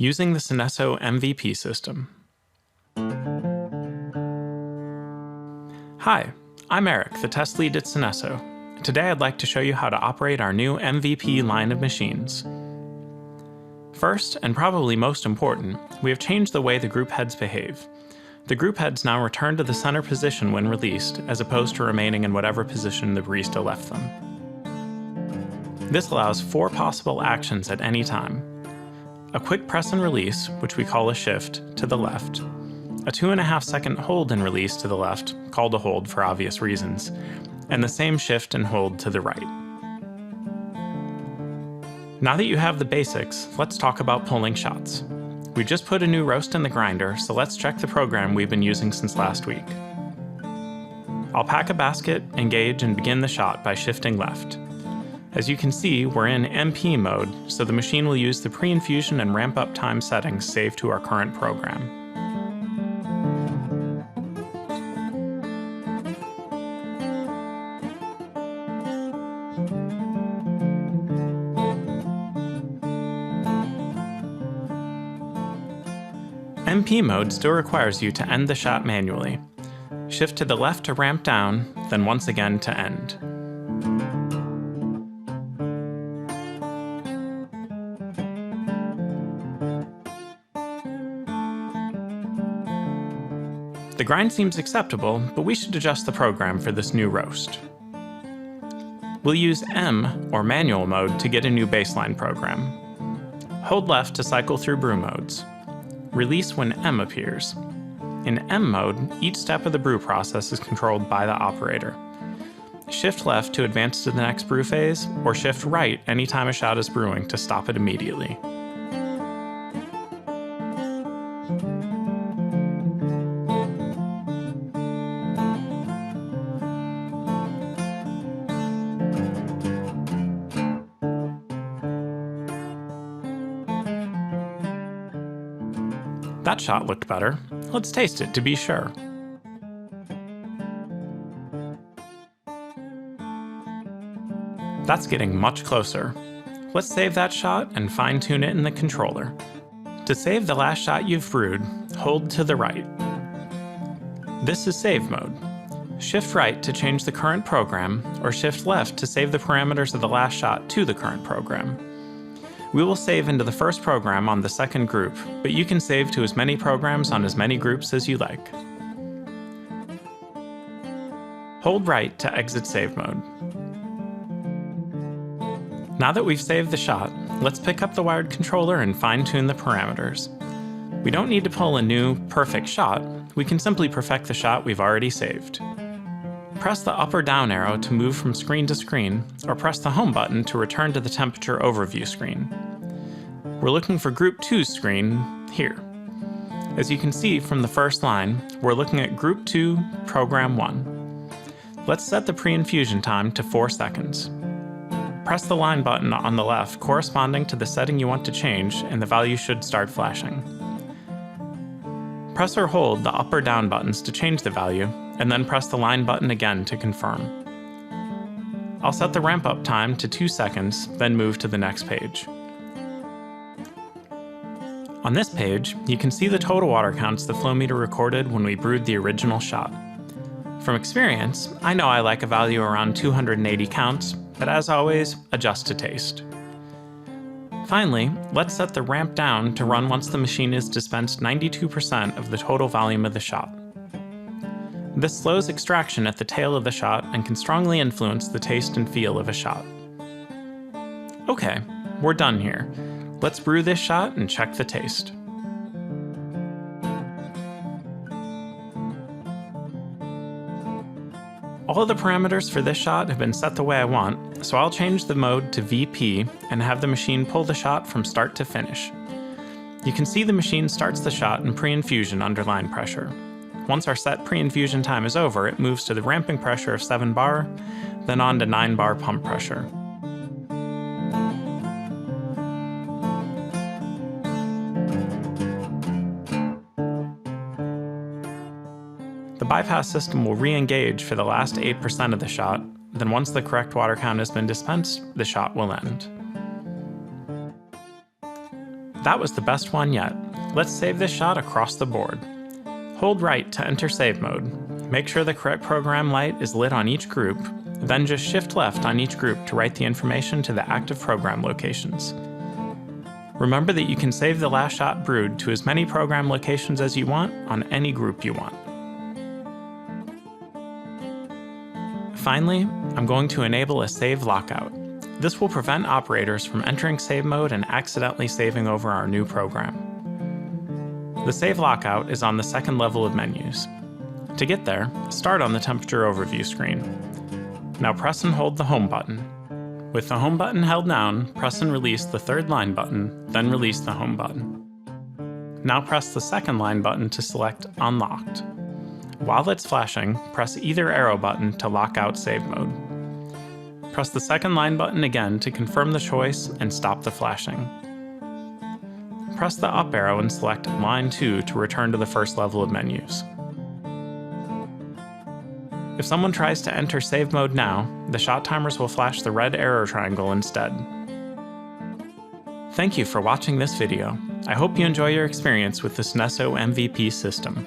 Using the Synesso MVP system. Hi, I'm Eric, the test lead at Synesso. Today I'd like to show you how to operate our new MVP line of machines. First, and probably most important, we have changed the way the group heads behave. The group heads now return to the center position when released, as opposed to remaining in whatever position the barista left them. This allows 4 possible actions at any time. A quick press and release, which we call a shift, to the left. A 2.5 second hold and release to the left, called a hold for obvious reasons, and the same shift and hold to the right. Now that you have the basics, let's talk about pulling shots. We just put a new roast in the grinder, so let's check the program we've been using since last week. I'll pack a basket, engage, and begin the shot by shifting left. As you can see, we're in MP mode, so the machine will use the pre-infusion and ramp-up time settings saved to our current program. MP mode still requires you to end the shot manually. Shift to the left to ramp down, then once again to end. The grind seems acceptable, but we should adjust the program for this new roast. We'll use M, or manual mode, to get a new baseline program. Hold left to cycle through brew modes. Release when M appears. In M mode, each step of the brew process is controlled by the operator. Shift left to advance to the next brew phase, or shift right anytime a shot is brewing to stop it immediately. That shot looked better. Let's taste it to be sure. That's getting much closer. Let's save that shot and fine-tune it in the controller. To save the last shot you've brewed, hold to the right. This is save mode. Shift right to change the current program, or shift left to save the parameters of the last shot to the current program. We will save into the first program on the second group, but you can save to as many programs on as many groups as you like. Hold right to exit save mode. Now that we've saved the shot, let's pick up the wired controller and fine-tune the parameters. We don't need to pull a new, perfect shot. We can simply perfect the shot we've already saved. Press the up or down arrow to move from screen to screen, or press the home button to return to the temperature overview screen. We're looking for Group 2's screen here. As you can see from the first line, we're looking at Group 2, Program 1. Let's set the pre-infusion time to 4 seconds. Press the line button on the left corresponding to the setting you want to change, and the value should start flashing. Press or hold the up or down buttons to change the value, and then press the line button again to confirm. I'll set the ramp-up time to 2 seconds, then move to the next page. On this page, you can see the total water counts the flow meter recorded when we brewed the original shot. From experience, I know I like a value around 280 counts, but as always, adjust to taste. Finally, let's set the ramp down to run once the machine has dispensed 92% of the total volume of the shot. This slows extraction at the tail of the shot and can strongly influence the taste and feel of a shot. Okay, we're done here. Let's brew this shot and check the taste. All of the parameters for this shot have been set the way I want, so I'll change the mode to VP and have the machine pull the shot from start to finish. You can see the machine starts the shot in pre-infusion under line pressure. Once our set pre-infusion time is over, it moves to the ramping pressure of 7 bar, then on to 9 bar pump pressure. The bypass system will re-engage for the last 8% of the shot, then once the correct water count has been dispensed, the shot will end. That was the best one yet. Let's save this shot across the board. Hold right to enter save mode. Make sure the correct program light is lit on each group, then just shift left on each group to write the information to the active program locations. Remember that you can save the last shot brewed to as many program locations as you want on any group you want. Finally, I'm going to enable a save lockout. This will prevent operators from entering save mode and accidentally saving over our new program. The save lockout is on the second level of menus. To get there, start on the temperature overview screen. Now press and hold the home button. With the home button held down, press and release the third line button, then release the home button. Now press the second line button to select Unlocked. While it's flashing, press either arrow button to lock out save mode. Press the second line button again to confirm the choice and stop the flashing. Press the up arrow and select Line 2 to return to the first level of menus. If someone tries to enter save mode now, the shot timers will flash the red arrow triangle instead. Thank you for watching this video. I hope you enjoy your experience with the Synesso MVP system.